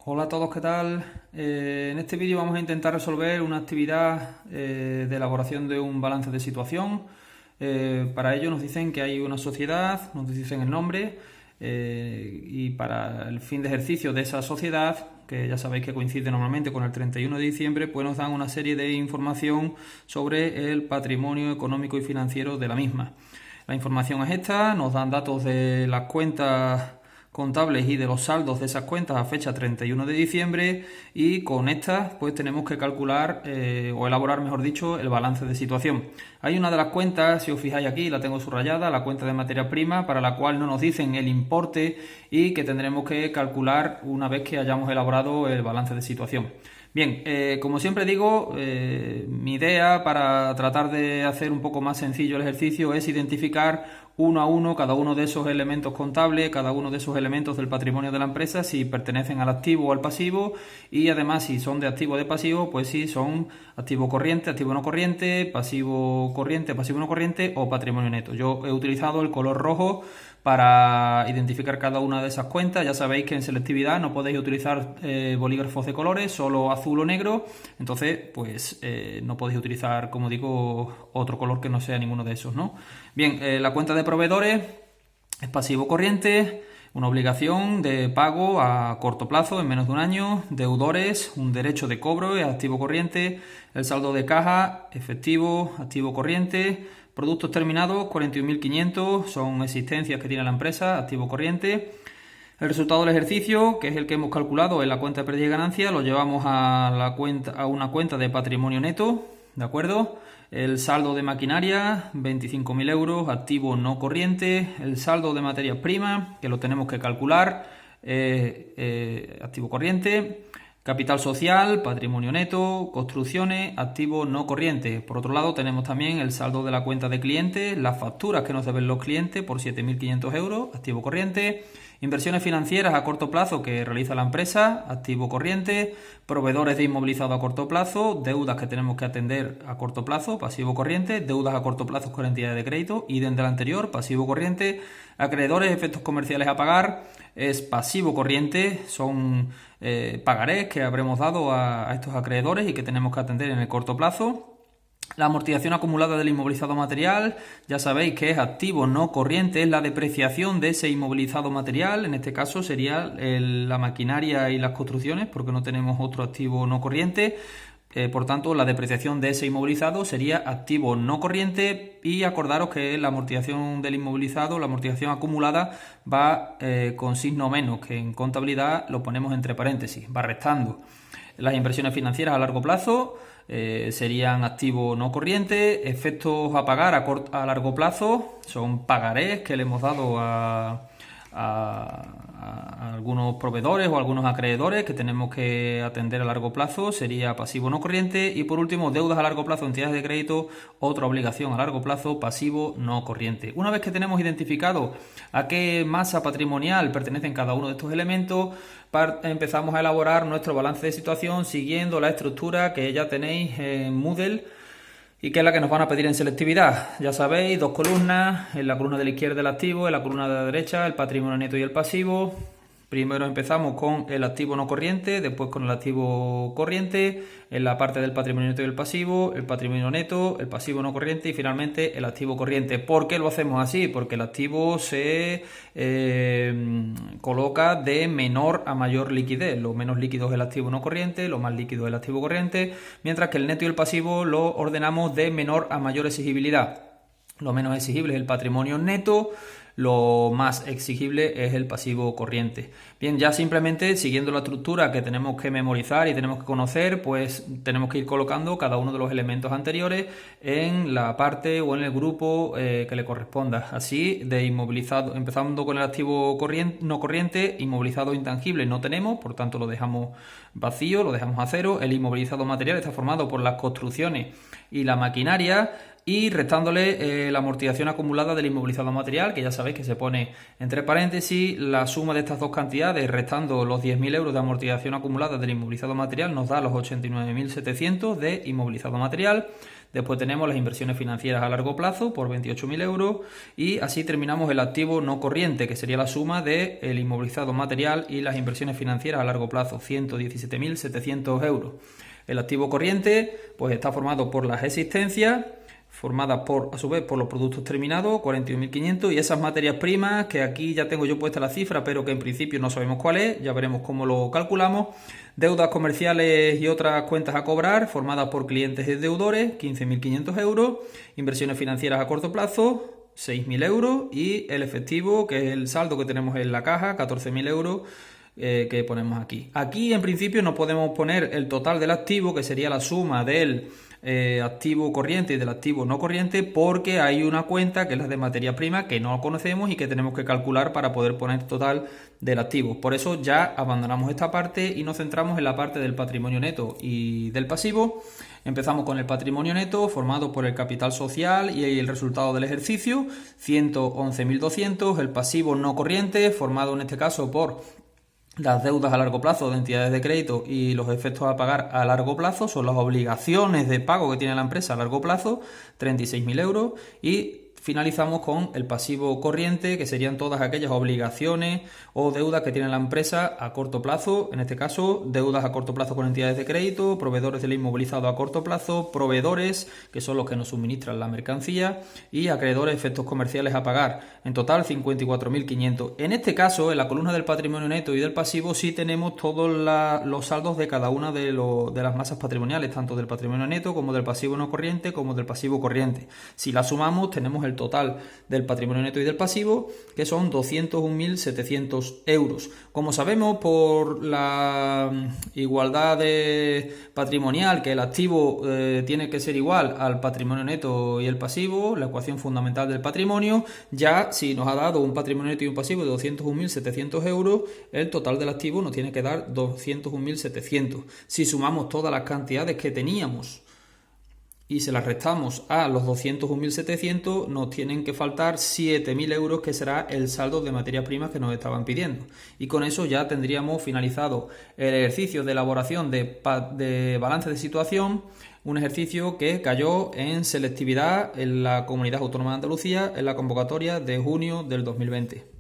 Hola a todos, ¿qué tal? En este vídeo vamos a intentar resolver una actividad de elaboración de un balance de situación. Para ello nos dicen que hay una sociedad, nos dicen el nombre y para el fin de ejercicio de esa sociedad, que ya sabéis que coincide normalmente con el 31 de diciembre, pues nos dan una serie de información sobre el patrimonio económico y financiero de la misma. La información es esta, nos dan datos de las cuentas contables y de los saldos de esas cuentas a fecha 31 de diciembre y con estas pues tenemos que calcular o elaborar, mejor dicho, el balance de situación. Hay una de las cuentas, si os fijáis aquí, la tengo subrayada, la cuenta de materia prima, para la cual no nos dicen el importe y que tendremos que calcular una vez que hayamos elaborado el balance de situación. Bien, como siempre digo, mi idea para tratar de hacer un poco más sencillo el ejercicio es identificar uno a uno cada uno de esos elementos contables, cada uno de esos elementos del patrimonio de la empresa, si pertenecen al activo o al pasivo, y además si son de activo o de pasivo, pues si son activo corriente, activo no corriente, pasivo no corriente o patrimonio neto. Yo he utilizado el color rojo para identificar cada una de esas cuentas. Ya sabéis que en selectividad no podéis utilizar bolígrafos de colores, solo azul o negro, entonces pues no podéis utilizar, como digo, otro color que no sea ninguno de esos, ¿no? Bien, la cuenta de proveedores es pasivo corriente, una obligación de pago a corto plazo, en menos de un año, deudores, un derecho de cobro, es activo corriente, el saldo de caja, efectivo, activo corriente, productos terminados, 41.500, son existencias que tiene la empresa, activo corriente. El resultado del ejercicio, que es el que hemos calculado en la cuenta de pérdida y ganancia, lo llevamos a una cuenta de patrimonio neto, ¿de acuerdo? El saldo de maquinaria, 25.000 euros, activo no corriente. El saldo de materias primas, que lo tenemos que calcular, activo corriente. Capital social, patrimonio neto, construcciones, activo no corriente. Por otro lado, tenemos también el saldo de la cuenta de clientes, las facturas que nos deben los clientes por 7.500 euros, activo corriente. Inversiones financieras a corto plazo que realiza la empresa, activo corriente. Proveedores de inmovilizado a corto plazo, deudas que tenemos que atender a corto plazo, pasivo corriente. Deudas a corto plazo con entidades de crédito, idem del anterior, pasivo corriente. Acreedores, efectos comerciales a pagar, es pasivo corriente, son pagarés que habremos dado a estos acreedores y que tenemos que atender en el corto plazo. La amortización acumulada del inmovilizado material, ya sabéis que es activo no corriente, es la depreciación de ese inmovilizado material, en este caso sería la maquinaria y las construcciones, porque no tenemos otro activo no corriente. Por tanto, la depreciación de ese inmovilizado sería activo no corriente, y acordaros que la amortización del inmovilizado, la amortización acumulada, va con signo menos, que en contabilidad lo ponemos entre paréntesis, va restando. Las inversiones financieras a largo plazo serían activo no corriente. Efectos a pagar a largo plazo son pagarés que le hemos dado a algunos proveedores o a algunos acreedores que tenemos que atender a largo plazo, sería pasivo no corriente. Y por último, deudas a largo plazo, entidades de crédito, otra obligación a largo plazo, pasivo no corriente. Una vez que tenemos identificado a qué masa patrimonial pertenecen cada uno de estos elementos, empezamos a elaborar nuestro balance de situación siguiendo la estructura que ya tenéis en Moodle y que es la que nos van a pedir en selectividad. Ya sabéis, dos columnas, en la columna de la izquierda el activo, en la columna de la derecha el patrimonio neto y el pasivo. Primero empezamos con el activo no corriente, después con el activo corriente, en la parte del patrimonio neto y el pasivo, el patrimonio neto, el pasivo no corriente y finalmente el activo corriente. ¿Por qué lo hacemos así? Porque el activo se coloca de menor a mayor liquidez. Lo menos líquido es el activo no corriente, lo más líquido es el activo corriente, mientras que el neto y el pasivo lo ordenamos de menor a mayor exigibilidad. Lo menos exigible es el patrimonio neto, lo más exigible es el pasivo corriente. Bien, ya simplemente siguiendo la estructura que tenemos que memorizar y tenemos que conocer, pues tenemos que ir colocando cada uno de los elementos anteriores en la parte o en el grupo que le corresponda. Así, de inmovilizado, empezando con el activo no corriente, inmovilizado intangible no tenemos, por tanto lo dejamos vacío, lo dejamos a cero. El inmovilizado material está formado por las construcciones y la maquinaria, y restándole la amortización acumulada del inmovilizado material, que ya sabéis que se pone entre paréntesis. La suma de estas dos cantidades, restando los 10.000 euros de amortización acumulada del inmovilizado material, nos da los 89.700 de inmovilizado material. Después tenemos las inversiones financieras a largo plazo por 28.000 euros y así terminamos el activo no corriente, que sería la suma del inmovilizado material y las inversiones financieras a largo plazo, 117.700 euros. El activo corriente pues está formado por las existencias, formadas a su vez por los productos terminados, 41.500, y esas materias primas, que aquí ya tengo yo puesta la cifra, pero que en principio no sabemos cuál es, ya veremos cómo lo calculamos. Deudas comerciales y otras cuentas a cobrar, formadas por clientes y deudores, 15.500 euros. Inversiones financieras a corto plazo, 6.000 euros. Y el efectivo, que es el saldo que tenemos en la caja, 14.000 euros. Que ponemos aquí. Aquí en principio no podemos poner el total del activo, que sería la suma del activo corriente y del activo no corriente, porque hay una cuenta que es la de materia prima que no conocemos y que tenemos que calcular para poder poner el total del activo. Por eso ya abandonamos esta parte y nos centramos en la parte del patrimonio neto y del pasivo. Empezamos con el patrimonio neto, formado por el capital social y el resultado del ejercicio, 111.200. El pasivo no corriente, formado en este caso por las deudas a largo plazo de entidades de crédito y los efectos a pagar a largo plazo, son las obligaciones de pago que tiene la empresa a largo plazo, 36.000 euros. Y finalizamos con el pasivo corriente, que serían todas aquellas obligaciones o deudas que tiene la empresa a corto plazo, en este caso deudas a corto plazo con entidades de crédito, proveedores del inmovilizado a corto plazo, proveedores, que son los que nos suministran la mercancía, y acreedores, efectos comerciales a pagar. En total 54.500. En este caso, en la columna del patrimonio neto y del pasivo, sí tenemos todos los saldos de cada una de las masas patrimoniales, tanto del patrimonio neto como del pasivo no corriente como del pasivo corriente. Si la sumamos, tenemos el total del patrimonio neto y del pasivo, que son 201.700 euros. Como sabemos, por la igualdad patrimonial, que el activo tiene que ser igual al patrimonio neto y el pasivo, la ecuación fundamental del patrimonio, ya si nos ha dado un patrimonio neto y un pasivo de 201.700 euros, el total del activo nos tiene que dar 201.700. Si sumamos todas las cantidades que teníamos y se las restamos a los 201.700, nos tienen que faltar 7.000 euros, que será el saldo de materias primas que nos estaban pidiendo. Y con eso ya tendríamos finalizado el ejercicio de elaboración de balance de situación, un ejercicio que cayó en selectividad en la Comunidad Autónoma de Andalucía en la convocatoria de junio del 2020.